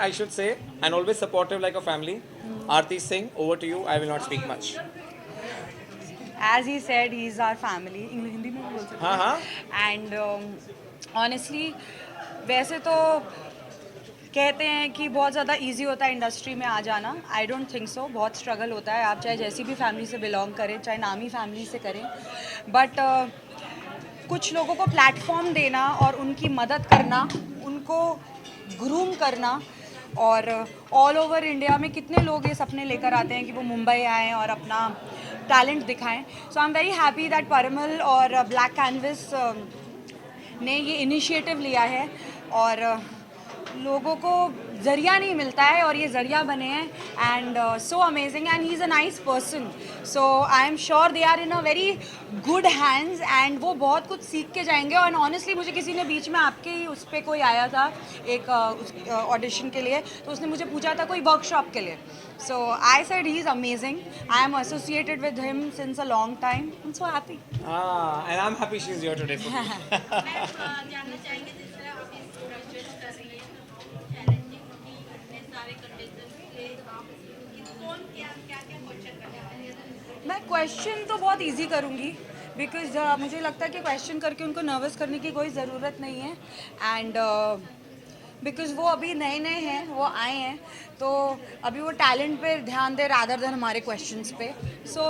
I should say, and always supportive like a family. Aarti Singh, over to you. I will not speak much. As he said, he's our family. English Hindi में भी बोल सकते हाँ हाँ. हैं. And honestly, वैसे तो कहते हैं कि बहुत ज़्यादा इजी होता है इंडस्ट्री में आ जाना. I don't think so. बहुत स्ट्रगल होता है. आप चाहे जैसी भी फैमिली से बिलोंग करें, चाहे नामी फैमिली से करें, बट कुछ लोगों को प्लेटफॉर्म देना और उनकी मदद करना, उनको ग्रूम करना, और ऑल ओवर इंडिया में कितने लोग ये सपने लेकर आते हैं कि वो मुंबई आएँ और अपना टैलेंट दिखाएं. So I am very happy that Parimal और ब्लैक कैनवस ने ये इनिशिएटिव लिया है, और लोगों को ज़रिया नहीं मिलता है और ये ज़रिया बने हैं. And so amazing, and he is a nice person. So I am sure they are in a very good hands, and वो बहुत कुछ सीख के जाएंगे. और ऑनेस्टली मुझे किसी ने बीच में आपके ही उस पर कोई आया था एक ऑडिशन के लिए, तो उसने मुझे पूछा था कोई वर्कशॉप के लिए. So I said he is amazing. I am associated with him since a long time. I am so happy. And I'm happy she's here today. For me. जानना चाहेंगे जिस तरह आप इस ग्रेजुएट कर रही है चैलेंजिंग होगी इतने सारे कंटेस्टेंट्स के आप कौन क्या क्या क्या क्वेश्चन करने वाले हैं. मैं क्वेश्चन तो बहुत इजी करूँगी, बिकॉज मुझे लगता है कि क्वेश्चन करके उनको नर्वस करने की कोई ज़रूरत नहीं है. एंड बिकॉज वो अभी नए नए हैं, वो आए हैं, तो अभी वो टैलेंट पे ध्यान दे रादर देन हमारे क्वेश्चंस पे. So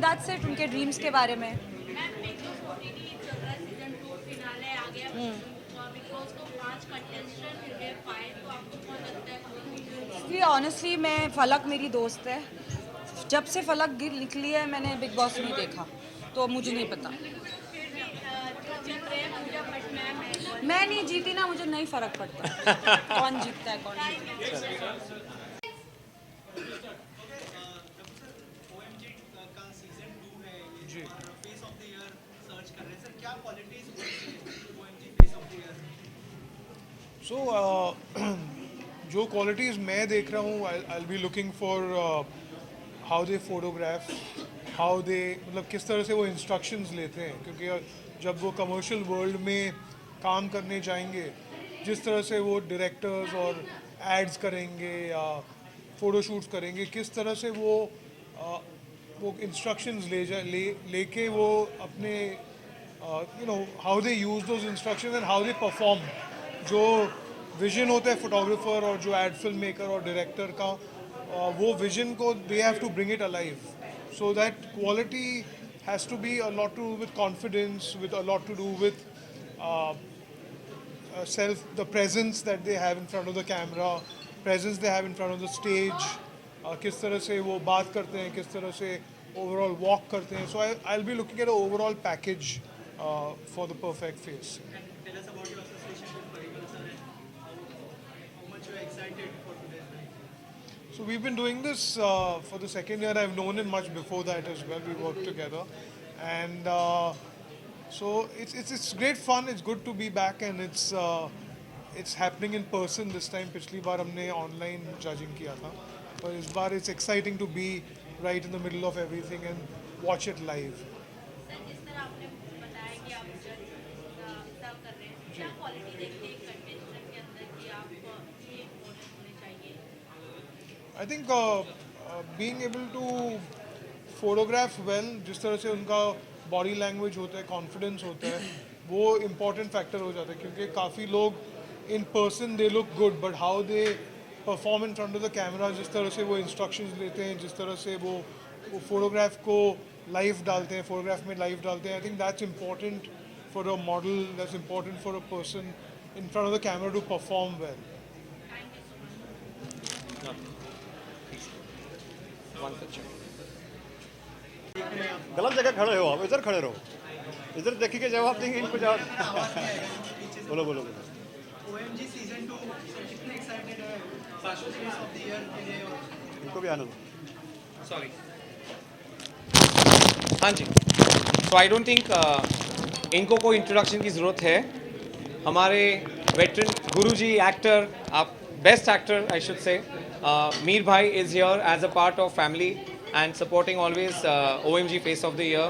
that's it. उनके ड्रीम्स के बारे में. मैम बिग बॉस ओटीटी चल रहा है सीजन 2 फिनाले आ गया और बिग बॉस को 5 कंटेस्टेंट हो गए 5. तो आपको कौन लगता है कौन इसलिए ऑनेस्टली मैं फलक मेरी दोस्त है. जब से फलक निकली है मैंने बिग बॉस नहीं देखा, तो मुझे नहीं पता. जीत रहे हैं पूजा भट्ट मैम है. मैं नहीं जीती ना, मुझे नहीं फ़र्क पड़ता कौन जीतता है कौन नहीं जीतता है. OMG का सीजन 2 है ये और face of the year search कर रहे हैं सर. क्या qualities OMG face of the year? So जो क्वालिटीज़ मैं देख रहा हूँ, I will be looking for how they photograph, how they मतलब किस तरह से वो इंस्ट्रक्शंस लेते हैं. क्योंकि जब वो कमर्शियल वर्ल्ड में काम करने जाएंगे, जिस तरह से वो डायरेक्टर्स और एड्स करेंगे या फ़ोटोशूट्स करेंगे, किस तरह से वो इंस्ट्रक्शंस लेके वो अपने how they use those instructions and how they perform. जो विजन होता है फोटोग्राफर और जो एड फिल्म मेकर और डायरेक्टर का, वो विजन को they have to bring it alive. So that quality has to be a lot to do with confidence, with a lot to do with self, the presence that they have in front of the camera, presence they have in front of the stage, किस तरह से वो बात करते हैं, किस तरह से overall walk करते हैं. So I'll be looking at an overall package for the perfect face. Tell us about your association with Parimal sir and how much you are excited for today's night. So we've been doing this for the second year. I've known him much before that as well. We worked together, and so it's great fun. It's good to be back, and it's happening in person this time. पिछली बार हमने online judging किया था, पर इस बार it's exciting to be right in the middle of everything and watch it live. Sir जिस तरह आपने बताया कि आप जज सर्व कर रहे हैं, क्या क्वालिटी देखते हैं कंटेस्टेंट के अंदर कि आप ये इम्पोर्टेंट होने चाहिए? I think being able to photograph well, जिस तरह से उनका बॉडी लैंग्वेज होता है, कॉन्फिडेंस होता है, वो इम्पॉर्टेंट फैक्टर हो जाता है. क्योंकि काफ़ी लोग in person they look good, but how they perform in front of the camera, जिस तरह से वो इंस्ट्रक्शंस लेते हैं, जिस तरह से वो फोटोग्राफ को लाइव डालते हैं, फोटोग्राफ में लाइव डालते हैं. I think that's important for a model, that's important for a person in front of the camera to perform well. One picture. गलत जगह खड़े हो, आप इधर खड़े रहो, इधर देखिए के जवाब देंगे इनको जवाब. बोलो बोलो बोलो. OMG सीजन 2 सर कितने एक्साइटेड है फेस ऑफ द ईयर के लिए? और इनको भी आनंद. Sorry. हाँ जी. So I don't think इनको कोई इंट्रोडक्शन की ज़रूरत है. हमारे वेटरन गुरुजी एक्टर, आप best actor I should say, Mir भाई is here as a part of family and supporting always OMG face of the year.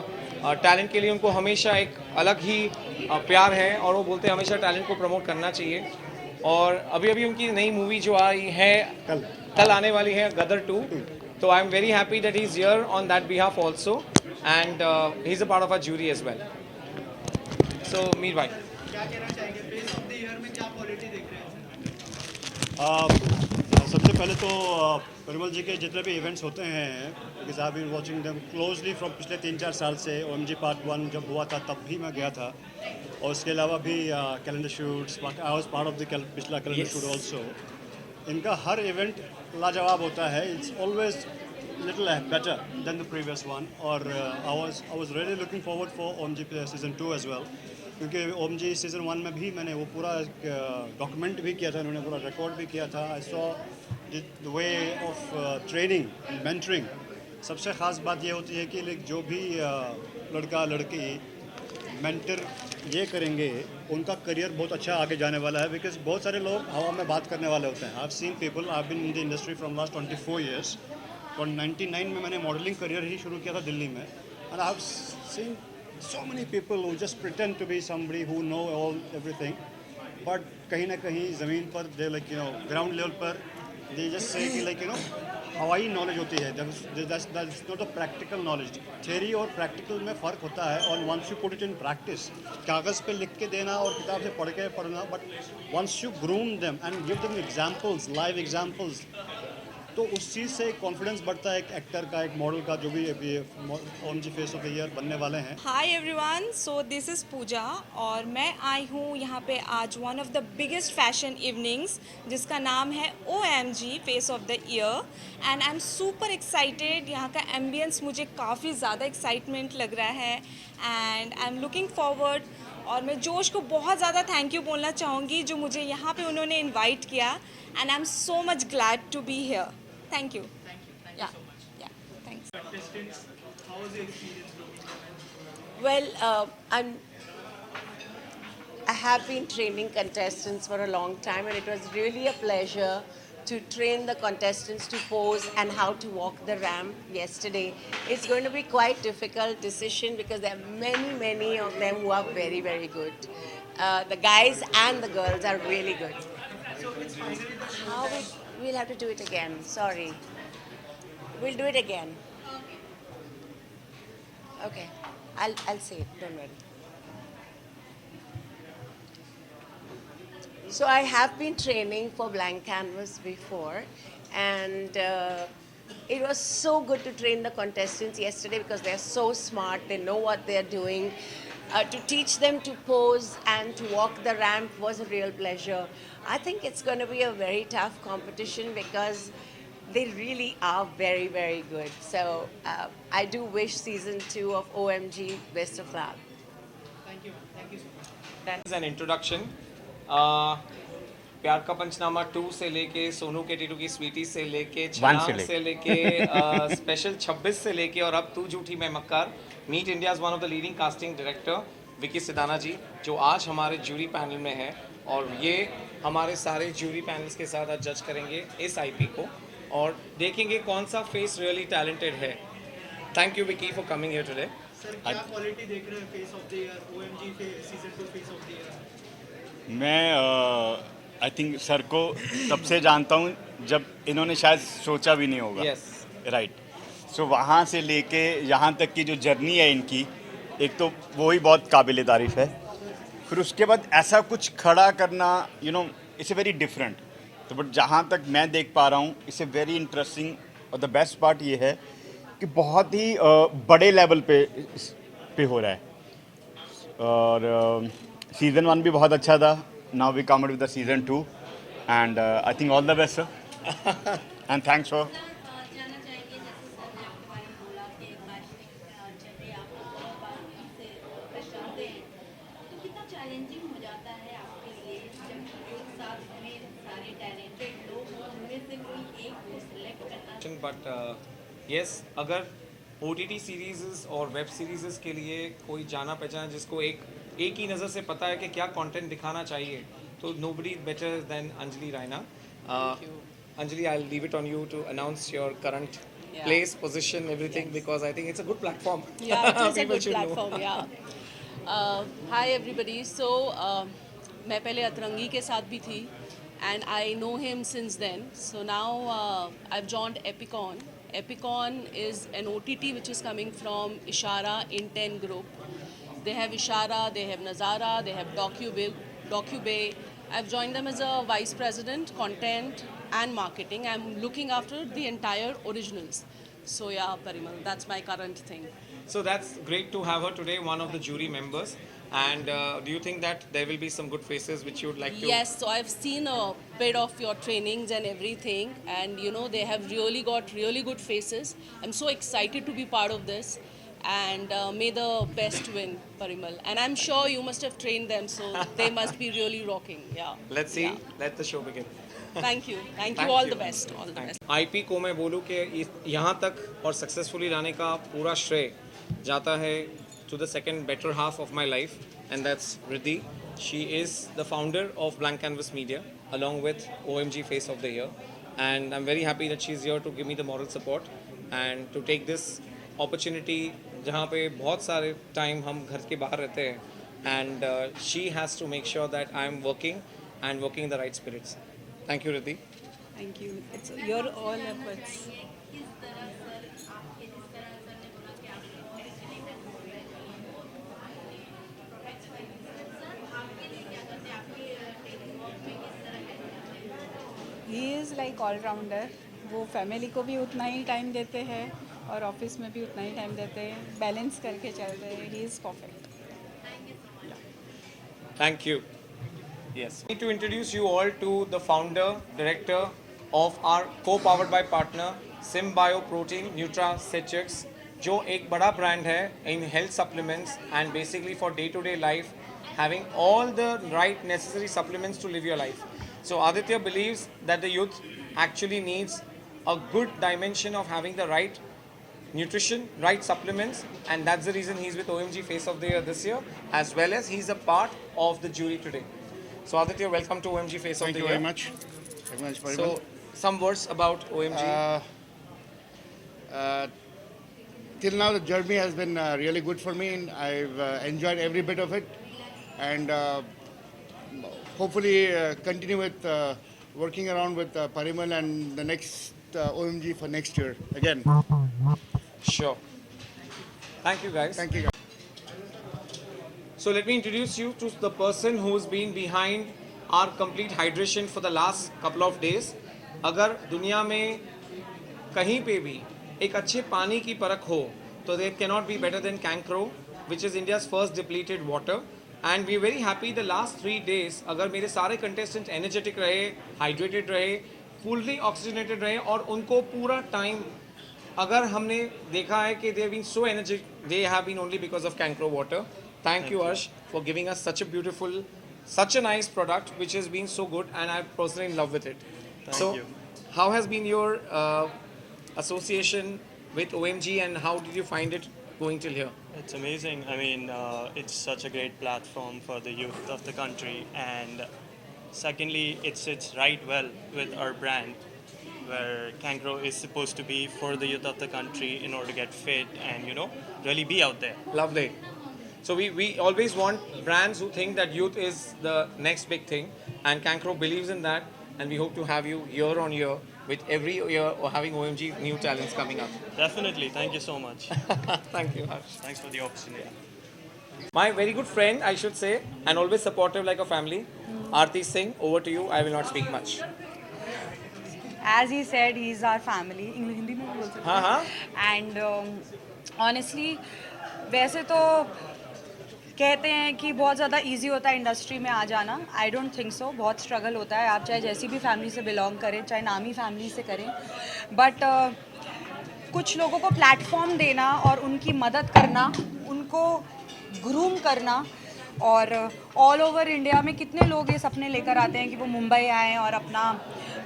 Talent के लिए उनको हमेशा एक अलग ही प्यार है और वो बोलते हैं हमेशा टैलेंट को प्रमोट करना चाहिए. और अभी अभी उनकी नई मूवी जो आई है कल आने वाली है गदर 2, तो I am very happy that he is here on that behalf also and he is a part of our jury as well. So Mir भाई, क्या कहना चाहेंगे फेस ऑफ द ईयर में क्या क्वालिटी देख रहे हैं सबसे पहले तो परिमल जी के जितने भी इवेंट्स होते हैं, because I been watching them closely from पिछले 3-4 साल से. OMG पार्ट 1 जब हुआ था तब भी मैं गया था, और उसके अलावा भी calendar shoots, I was part of the पिछला कैलेंडर शूट ऑल्सो. इनका हर इवेंट लाजवाब होता है. It's always little better than the previous one, और I was really looking forward for OMG season 2 as well, क्योंकि OMG सीजन 1 में भी मैंने वो पूरा डॉक्यूमेंट भी किया था, उन्होंने पूरा रिकॉर्ड भी किया था. I saw the way of training and mentoring. सबसे ख़ास बात ये होती है कि जो भी लड़का लड़की मेंटर ये करेंगे, उनका करियर बहुत अच्छा आगे जाने वाला है. बिकॉज बहुत सारे लोग हवा में बात करने वाले होते हैं. I have seen people, I have been in the industry from last 24 years. और 99 में मैंने मॉडलिंग करियर ही शुरू किया था दिल्ली में, and I have scene so many people who just pretend to be somebody who know everything, but कहीं ना कहीं ज़मीन पर they like ground level पर they just say कि हवाई नॉलेज होती है. that's not a practical knowledge. theory और practical में फ़र्क होता है, और once you put it in practice, कागज़ पे लिख के देना और किताब से पढ़ के पढ़ना, but once you groom them and give them examples, live examples, तो उस चीज़ से कॉन्फिडेंस बढ़ता है एक एक्टर का, एक मॉडल का, जो भी OMG face of the year बनने वाले हैं. Hi everyone, so this is Pooja और मैं आई हूँ यहाँ पे आज one of the biggest fashion evenings जिसका नाम है OMG face of the year, and I am super excited. यहाँ का एम्बियंस मुझे काफ़ी ज़्यादा एक्साइटमेंट लग रहा है and I am looking forward. और मैं जोश को बहुत ज़्यादा थैंक यू बोलना चाहूँगी जो मुझे यहाँ पे उन्होंने इनवाइट किया, and I am so much glad to be here. Thank you. Thank you Yeah. so much. Yeah. Thanks. contestants, how was your experience working with them? Well, I have been training contestants for a long time, and it was really a pleasure to train the contestants to pose and how to walk the ramp yesterday. It's going to be quite difficult decision because there are many of them who are very, very good. The guys and the girls are really good. So it's finally the show. How we'll have to do it again. Sorry. We'll do it again. Okay. I'll say it. Don't worry. So I have been training for Blank Canvas before, and it was so good to train the contestants yesterday because they're so smart, they know what they're doing. To teach them to pose and to walk the ramp was a real pleasure. I think it's going to be a very tough competition because they really are very, very good. So I do wish season 2 of OMG best of luck. Thank you so much. As an introduction, प्यार का पंचनामा 2 से लेके सोनू के टीटू की स्वीटी से लेके छलांग से लेके स्पेशल 26 से लेके और अब तू झूठी मैं मक्कार, meet India's one of the leading casting director Vicky Sidana ji जो आज हमारे जूरी पैनल में है, और ये हमारे सारे जूरी पैनल्स के साथ आज जज करेंगे इस आईपी को और देखेंगे कौन सा फेस रियली टैलेंटेड है. Thank you Vicky for coming here today. Sir क्या क्वालिटी देख रहे हैं face of the year OMG season 2 face of the year? मैं आई थिंक सर को तब से जानता हूँ जब इन्होंने शायद सोचा भी नहीं होगा. Yes right. सो वहाँ से लेके यहाँ तक की जो जर्नी है इनकी, एक तो वो ही बहुत काबिल तारीफ़ है. फिर उसके बाद ऐसा कुछ खड़ा करना इट्स ए वेरी डिफरेंट. तो बट जहाँ तक मैं देख पा रहा हूँ इट्स ए वेरी इंटरेस्टिंग, और द बेस्ट पार्ट ये है कि बहुत ही बड़े लेवल पे हो रहा है. और सीज़न 1 भी बहुत अच्छा था. Now we come out with the season 2, and I think all the best, sir. And thanks for. जानना चाहेंगे जैसे सर ने आपके बारे में बोला कि कास्टिंग जब भी आप से पहचानते हैं तो कितना चैलेंजिंग हो जाता है आपके लिए जब एक साथ में सारे टैलेंटेड लोग हों उनमें से कोई एक को सिलेक्ट करना. बट यस, अगर OTT सीरीज़ और वेब सीरीज़ के लिए कोई जाना पहचाना जिसको एक ही नज़र से पता है कि क्या कंटेंट दिखाना चाहिए, तो nobody better than Anjali Raina. Anjali, I'll leave it on you to announce your current place, position, everything, because I think it's a good platform. Yeah, it is a People good should know. platform, yeah. Hi everybody. So मैं पहले अतरंगी के साथ भी थी and I know him since then. So now I've joined Epicon. Epicon is an OTT which is coming from Ishara Inten Group. They have Ishara, they have Nazara, they have DocuBay. I've joined them as a vice president, content and marketing. I'm looking after the entire originals. So yeah, Parimal, that's my current thing. So that's great to have her today, one of the jury members. And do you think that there will be some good faces which you would like to? Yes, so I've seen a bit of your trainings and everything, and you know, they have really got really good faces. I'm so excited to be part of this, and may the best win, Parimal. And I'm sure you must have trained them, so they must be really rocking. Yeah. Let's see. Yeah. Let the show begin. Thank you. Thank you. Thank All you. the best. All the best. IP को मैं बोलूँ कि यहाँ तक और successfully लाने का पूरा श्रेय जाता है to the second better half of my life, and that's Riddhi. She is the founder of Blank Canvas Media along with OMG Face of the Year, and I'm very happy that she's here to give me the moral support and to take this opportunity जहाँ पे बहुत सारे time हम घर के बाहर रहते हैं, and she has to make sure that I'm working and working in the right spirits. Thank you, Riddhi. Thank you, it's your all efforts. किस तरह सर आपके जिस तरह सर ने बोला कि आप originator हो गए सर आपके लिए क्या करते हैं आपकी ट्रेनिंग वर्क में किस तरह है? He is like allrounder. वो फैमिली को भी उतना ही टाइम देते हैं और ऑफिस में भी उतना ही टाइम देते हैं, बैलेंस करके चलते हैं। He is perfect. Thank you. Yes. I need to introduce you all to the founder, director of our co-powered by partner Symbio Protein Nutraceuticals, जो एक बड़ा brand है in health supplements and basically for day-to-day life, having all the right necessary supplements to live your life. So Aditya believes that the youth actually needs a good dimension of having the right nutrition, right supplements, and that's the reason he's with OMG Face of the Year this year, as well as he's a part of the jury today. So Aditya, welcome to OMG Face of the Year. Thank you very much. Very much, Parimal. So some words about OMG. Till now, the journey has been really good for me, and I've enjoyed every bit of it, and hopefully continue with working around with Parimal and the next OMG for next year again. Sure. Thank you, guys. Thank you. So let me introduce you to the person who's been behind our complete hydration for the last couple of days. अगर दुनिया में कहीं पे भी एक अच्छे पानी की परख हो तो there cannot be better than Cancro, which is India's first depleted water. And we're very happy the last 3 days अगर मेरे सारे contestants energetic रहे, hydrated रहे, fully oxygenated रहे और उनको पूरा time अगर हमने देखा है कि they have been so energetic, they have been only because of Cancro water. Thank you, Arsh, for giving us such a beautiful, such a nice product, which has been so good, and I'm personally in love with it. Thank you. How has been your association with OMG, and how did you find it going till here? It's amazing. I mean, it's such a great platform for the youth of the country, and secondly, it sits right well with our brand, where Cancro is supposed to be for the youth of the country in order to get fit and, you know, really be out there. Lovely. So we always want brands who think that youth is the next big thing, and Cancro believes in that, and we hope to have you year on year with every year or having OMG new talents coming up. Definitely. Thank you so much. Thank you, Harsh. Thanks for the opportunity. My very good friend, I should say, and always supportive like a family, Aarti Singh, over to you. I will not speak much. As he said, he is our family. English Hindi में भी बोल सकते हैं। हाँ। And honestly, वैसे तो कहते हैं कि बहुत ज़्यादा इजी होता है इंडस्ट्री में आ जाना। I don't think so. बहुत स्ट्रगल होता है, आप चाहे जैसी भी फैमिली से बिलोंग करें, चाहे नामी फैमिली से करें, बट कुछ लोगों को प्लेटफॉर्म देना और उनकी मदद करना, उनको ग्रूम करना, और ऑल ओवर इंडिया में कितने लोग ये सपने लेकर आते हैं कि वो मुंबई आएँ और अपना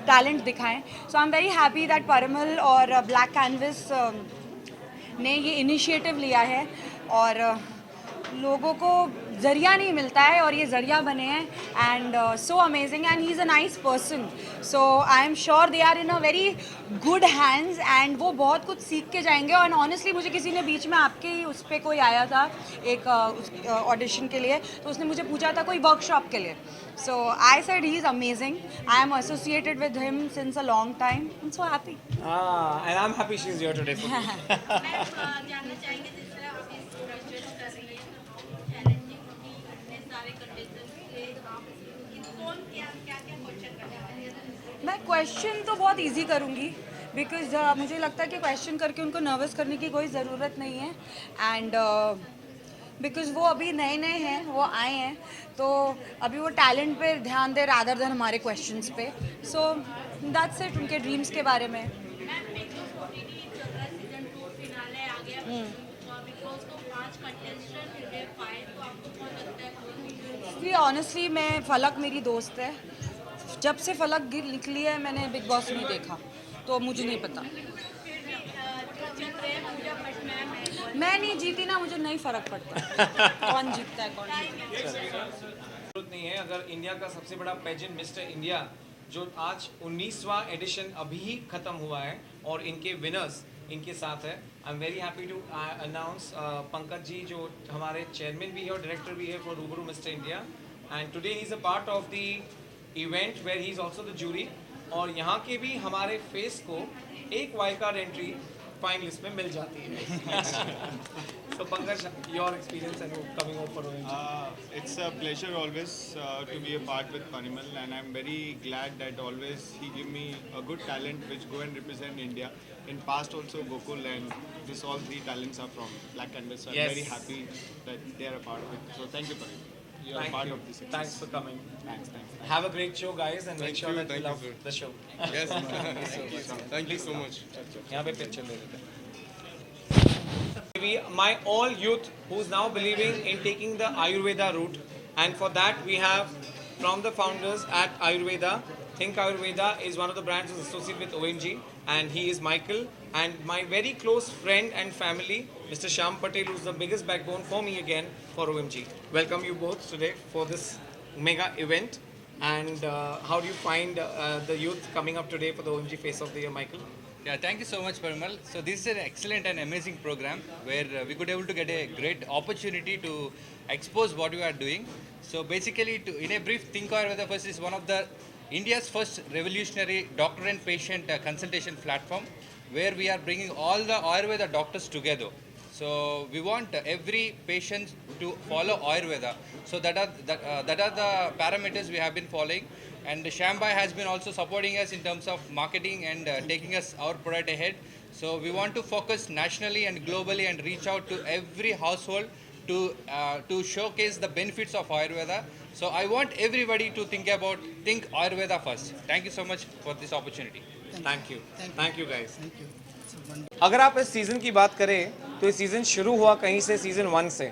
टैलेंट दिखाएं। So I am very happy that Parimal और ब्लैक कैनवस ने ये इनिशिएटिव लिया है और लोगों को ज़रिया नहीं मिलता है और ये ज़रिया बने हैं and so amazing and he is a nice person so I am sure they are in a very good hands and वो बहुत कुछ सीख के जाएंगे और ऑनेस्टली मुझे किसी ने बीच में आपके ही उस पर कोई आया था एक ऑडिशन के लिए तो उसने मुझे पूछा था कोई वर्कशॉप के लिए so I said he is amazing I am associated with him since a long time I am so happy and I'm happy she's here today for me. जानना चाहेंगे जिस तरह आप इस ग्रेजुएट कर रही हैं चैलेंजिंग होगी इतने सारे कंटेस्टेंट्स के आप कौन क्या क्या क्या क्वेश्चन करने वाले हैं मैं क्वेश्चन तो बहुत इजी करूँगी बिकॉज मुझे लगता है कि क्वेश्चन करके उनको नर्वस करने की कोई ज़रूरत नहीं है एंड बिकॉज वो अभी नए नए हैं वो आए हैं तो अभी वो टैलेंट पे ध्यान दे रादर देन हमारे क्वेश्चंस पे सो दैट्स इट उनके ड्रीम्स के बारे में मैम बिग बॉस ओटीटी चल रहा है सीजन 2 फिनाले आ गया बिग बॉस को 5 कंटेस्टेंट टुडे फाइव तो आपको कौन लगता है कौन जी ऑनेस्टली मैं फलक मेरी दोस्त है जब से फलक निकली है मैंने बिग बॉस नहीं देखा तो मुझे नहीं पता जीत रहे हैं पूजा बट मैम है मैं नहीं जीती ना मुझे नहीं फ़र्क पड़ता कौन जीतता है कौन नहीं जीतता है। जरूरत नहीं है अगर इंडिया का सबसे बड़ा पेजेंट मिस्टर इंडिया जो आज 19वां एडिशन अभी ही खत्म हुआ है और इनके विनर्स इनके साथ है I am very happy to announce Pankaj ji जो हमारे चेयरमैन भी है और डायरेक्टर भी है for Rubaru mister India and today he is a part of the event where he is also the jury और यहाँ के भी हमारे फेस को एक वाइल्ड कार्ड एंट्री फाइनलिस्ट में मिल जाती है So Pankaj, your experience and coming over for OMG. It's a pleasure always to be a part with Parimal, and I'm very glad that always he give me a good talent which go and represent India. In past also Gokul and this all 3 talents are from Black Canvas. So I'm Yes. very happy that they are a part of it. So thank you, Parimal. You are Thank part you. of this. Thanks for coming. Thanks. Have a great show, guys, and make sure that you love the show. Yes, thank you so much. यहाँ पे picture ले लेते हैं. My all youth who's now believing in taking the Ayurveda route, and for that we have from the founders at Ayurveda. Think Ayurveda is one of the brands who's associated with OMG, and he is Michael, and my very close friend and family, Mr. Shyam Patel, who's the biggest backbone for me again for OMG. Welcome you both today for this mega event. And how do you find the youth coming up today for the OMG Face of the Year, Michael? Yeah, thank you so much, Parimal. So this is an excellent and amazing program where we could able to get a great opportunity to expose what we are doing. So basically, in a brief, Think Ayurveda First is one of the India's first revolutionary doctor and patient consultation platform, where we are bringing all the Ayurveda doctors together. So we want every patient to follow Ayurveda. So that are the parameters we have been following. And Shyambai has been also supporting us in terms of marketing and taking us our product ahead. So we want to focus nationally and globally and reach out to every household to showcase the benefits of Ayurveda. So I want everybody to think Ayurveda first. Thank you so much for this opportunity. Thank you guys. अगर आप इस season की बात करें तो ये season शुरू हुआ कहीं से सीज़न 1 से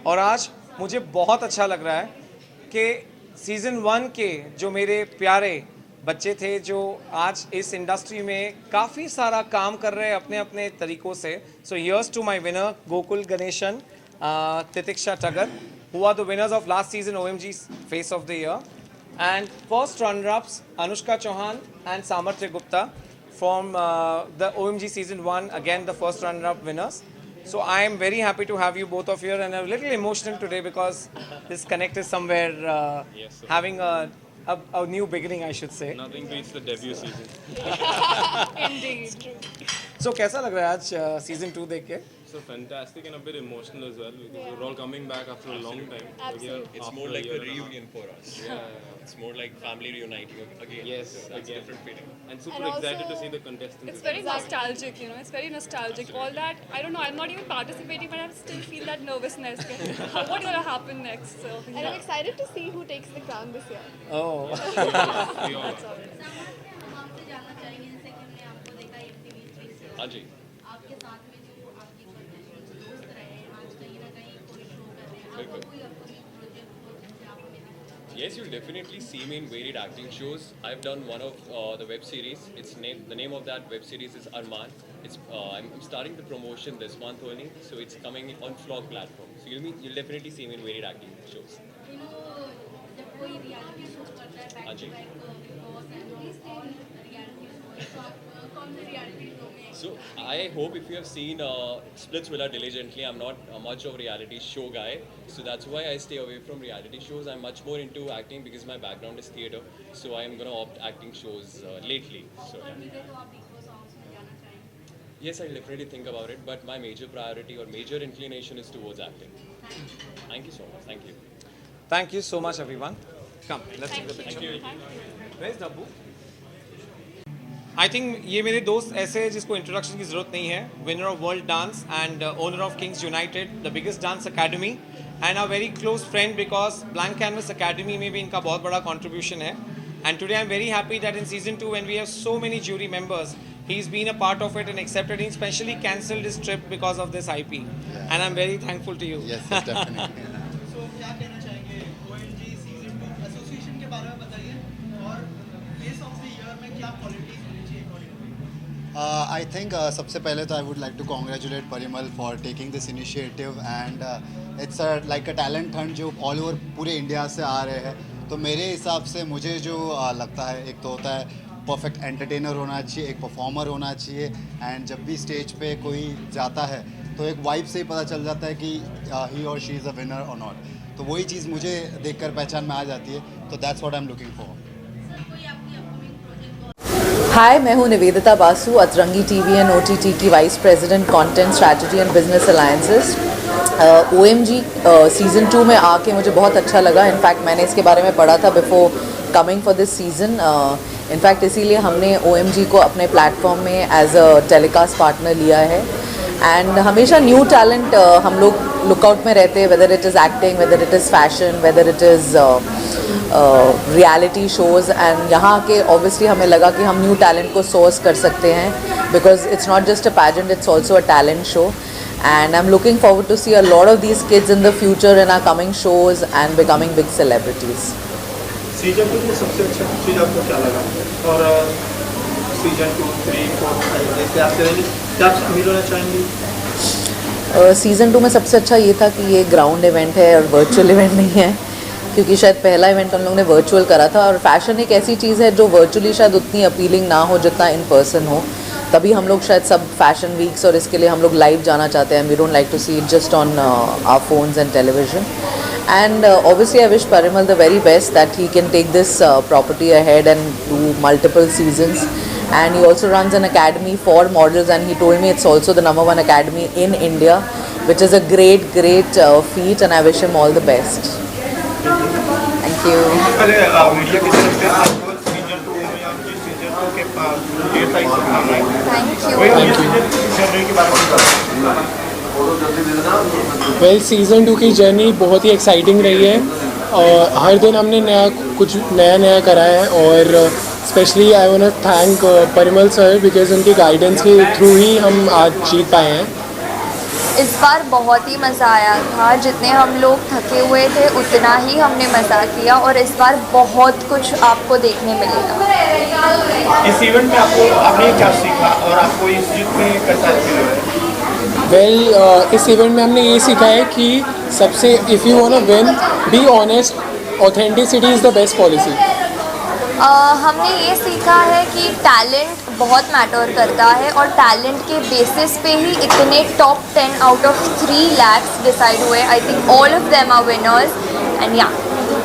और आज मुझे बहुत अच्छा लग रहा है कि सीज़न 1 के जो मेरे प्यारे बच्चे थे जो आज इस इंडस्ट्री में काफ़ी सारा काम कर रहे हैं अपने अपने तरीक़ों से so here's to my winner Gokul Ganesan Titiksha Tagar who are the winners of last season OMG's Face of the Year and first runner-ups Anushka Chauhan and Samarthya Gupta from the OMG season 1, again the first runner-up winners. So I am very happy to have you both of here and a little emotional today because this connect is somewhere having a new beginning, I should say. Nothing beats the debut season. Indeed. So कैसा लग रहा है आज season 2 देख के? So fantastic and a bit emotional as well because we're all coming back after a long time. Absolutely. It's more like a reunion for us. Yeah. It's more like family reuniting again. Yes, So that's a again. different feeling. And super And also, excited to see the contestants. It's as very well. nostalgic, it's very nostalgic. All that, I don't know, I'm not even participating, but I still feel that nervousness. What's going to happen next? So, And I'm excited to see who takes the crown this year. Oh. We all are. हम आपसे जानना चाहेंगे जैसे कि हमने आपको देखा MTV3 से हाँ जी. आपके साथ में जो आपके कंटेस्टेंट्स दोस्त रहे आज कहीं ना कहीं कोई शो कर रहे हैं आपको कोई अपनी प्रोजेक्ट हो जिससे आप हमें दिखाएं? Yes, you'll definitely see me in varied acting shows. I've done one of the web series. The name of that web series is Arman. I'm starting the promotion this month only, so it's coming on Vlog platform. So you'll definitely see me in varied acting shows. You know, जब कोई reality show करता है back to back Bigg Boss and all reality show, तो आप कौन से reality show में? So I hope if you have seen Splitsvilla diligently, I'm not much of a reality show guy. So that's why I stay away from reality shows. I'm much more into acting because my background is theatre. So I'm going to opt acting shows lately. So और मिले तो आप big boss house में जाना चाहेंगे? yes, I'll definitely think about it. But my major priority or major inclination is towards acting. Thank you so much. Thank you. Thank you so much, everyone. Come, let's take the picture. Thank you. Where's Dabbu? I think ये मेरे दोस्त ऐसे हैं जिसको introduction की ज़रूरत नहीं है. Winner of World Dance and owner of Kings United, the biggest dance academy, and a very close friend because Blank Canvas academy में भी इनका बहुत बड़ा कंट्रीब्यूशन है. And today I am very happy that in season 2 when we have so many jury members, he is been a part of it and accepted. He specially cancelled his trip because of this IP, and I am very thankful to you. So क्या कहना चाहेंगे OMG season 2 association के बारे में बताइए, और face of the year में क्या क्वालिटीज होनी चाहिए अकॉर्डिंग टू? I think सबसे पहले तो I would like to congratulate Parimal for taking this initiative and it's like a talent hunt जो all over पूरे इंडिया से आ रहे हैं. तो मेरे हिसाब से मुझे जो लगता है, एक तो होता है परफेक्ट एंटरटेनर होना चाहिए, एक परफॉर्मर होना चाहिए, एंड जब भी स्टेज पे कोई जाता है तो एक वाइब से ही पता चल जाता है कि ही और शी इज़ अ विनर और नॉट. तो वही चीज़ मुझे देखकर पहचान में आ जाती है. तो that's what I am looking for. Hi, मैं हूँ Nivedita Basu, Atrangi TV and OTT की vice president content strategy and business alliances. OMG season 2 में आके मुझे बहुत अच्छा लगा. इनफैक्ट मैंने इसके बारे में पढ़ा था before coming for this season. In fact इसीलिए हमने OMG को अपने प्लेटफॉर्म में एज अ टेलीकास्ट पार्टनर लिया है. एंड हमेशा न्यू टैलेंट हम लोग लुकआउट में रहते हैं, whether it is acting, whether it is fashion, whether it is reality shows. And यहाँ के ऑब्वियसली हमें लगा कि हम न्यू टैलेंट को सोर्स कर सकते हैं because it's not just a pageant, it's also a talent show. And I am looking forward to see a lot of these kids in the future in our coming shows and becoming big celebrities. Season 2 में सबसे अच्छा चीज़ आपको क्या लगा, और season 2, 3, 4, 5 जैसे आप क्या शामिल होना चाहेंगे? सीज़न 2 में सबसे अच्छा ये था कि ये ग्राउंड इवेंट है और वर्चुअल इवेंट नहीं है, क्योंकि शायद पहला इवेंट हम लोगों ने वर्चुअल करा था. और फैशन एक ऐसी चीज़ है जो वर्चुअली शायद उतनी अपीलिंग ना हो जितना इन पर्सन हो. तभी हम लोग शायद सब फैशन वीक्स और इसके लिए हम लोग लाइव जाना चाहते हैं. We don't like to see it just on our phones and television. And obviously I wish Parimal the very best, that he can take this property ahead and do multiple seasons. And he also runs an academy for models, and he told me it's also the #1 academy in India, which is a great feat, and I wish him all the best. Thank you. Well, season 2 की journey बहुत ही exciting रही है और हर दिन हमने कुछ नया करा है. और specially I want to thank Parimal sir because उनकी गाइडेंस के थ्रू ही हम आज जीत पाए हैं. इस बार बहुत ही मज़ा आया था. जितने हम लोग थके हुए थे उतना ही हमने मज़ा किया, और इस बार बहुत कुछ आपको देखने मिलेगा. इस इवेंट में आपने क्या सीखा और आपको इस जीत में कैसा फील हो रहा है? वेल, इस इवेंट में हमने ये सीखा है कि सबसे if you want to win, be honest, authenticity is the best policy. हमने ये सीखा है कि टैलेंट बहुत मैटर करता है, और टैलेंट के बेसिस पे ही इतने top 10 out of 3 lakhs decide हुए. I think all of them are winners. And या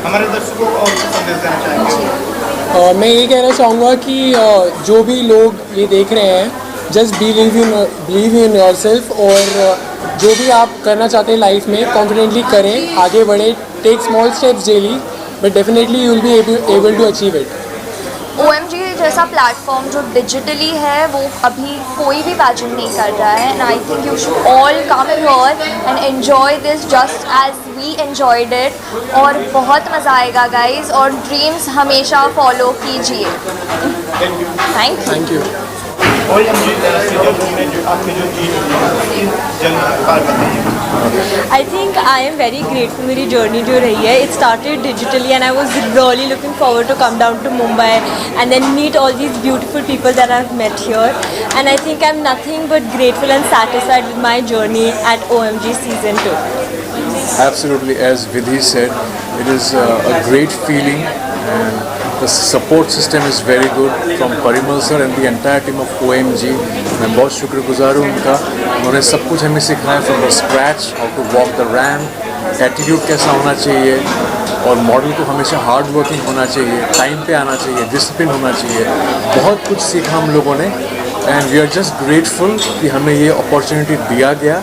हमारे दर्शकों को और संदेश देना चाहेंगे? मैं ये कहना चाहूँगा कि जो भी लोग ये देख रहे हैं, जस्ट बिलीव इन योरसेल्फ, और जो भी आप करना चाहते हैं लाइफ में कॉन्फिडेंटली करें, आगे बढ़े, take small steps daily, but definitely you will be able to achieve it. OMG जैसा प्लेटफॉर्म जो डिजिटली है वो अभी कोई भी पैजेंट नहीं कर रहा है. And I think you should all come here and enjoy this just as we enjoyed it. और बहुत मज़ा आएगा गाइज, और ड्रीम्स हमेशा फॉलो कीजिए. Thank you. I think I am very grateful मेरी journey जो रही है. It started digitally and I was really looking forward to come down to Mumbai and then meet all these beautiful people that I've met here. And I think I'm nothing but grateful and satisfied with my journey at OMG Season 2. Absolutely, as Vidhi said, it is a great feeling and the support system is very good from Parimal sir and the entire team of OMG. मैं बहुत शुक्रगुजार हूँ उनका. उन्होंने सब कुछ हमें सिखाया from the scratch, how to walk the ramp, attitude कैसा होना चाहिए और मॉडल को हमेशा हार्ड वर्किंग होना चाहिए, टाइम पे आना चाहिए, डिसिप्लिन होना चाहिए. बहुत कुछ सीखा हम लोगों ने and we are just grateful कि हमें ये opportunity दिया गया.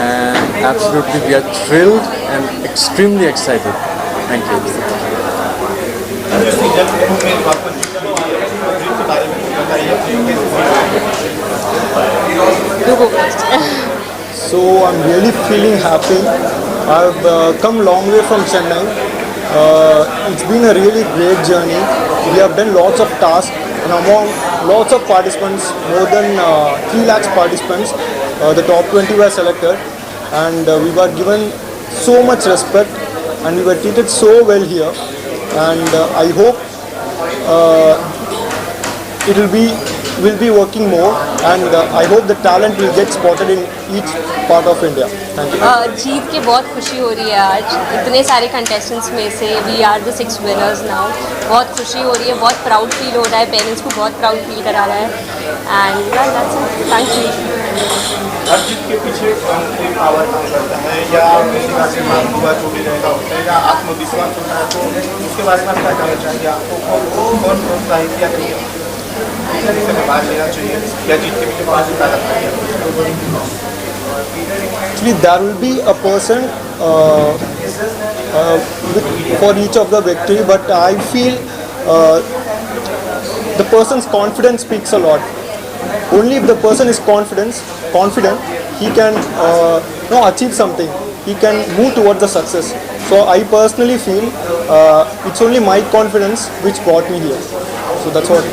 And absolutely we are thrilled and extremely excited. Thank you. So I'm really feeling happy. I've come long way from Chennai. It's been a really great journey. We have done lots of tasks and among lots of participants, more than 3 lakhs participants, the top 20 were selected and we were given so much respect and we were treated so well here, and I hope we'll be working more, and I hope the talent will get spotted in each part of India. Thank you. जीत के बहुत खुशी हो रही है आज. इतने सारे contestants में से we are the 6 winners now. बहुत खुशी हो रही है, बहुत प्राउड फील हो रहा है, पेरेंट्स को बहुत प्राउड फील करा रहा है. And that's it. Thank you. हर जीत के पीछे एक पावर काम करता है या किसी का आशीर्वाद होगा जो भी रहेगा होता है या आत्मविश्वास होता है, तो उसके बारे में आप क्या कहना चाहेंगे? आपको कौन प्रोत्साहित किया करिए में भाग लेना चाहिए या जीत के पीछे कौन सी ताकत है? Actually, there will be a person for each of the victory, but I feel the person's confidence speaks a lot. Only if the person is confident, he can achieve something. He can move towards the success. So I personally feel it's only my confidence which brought me here. So that's what.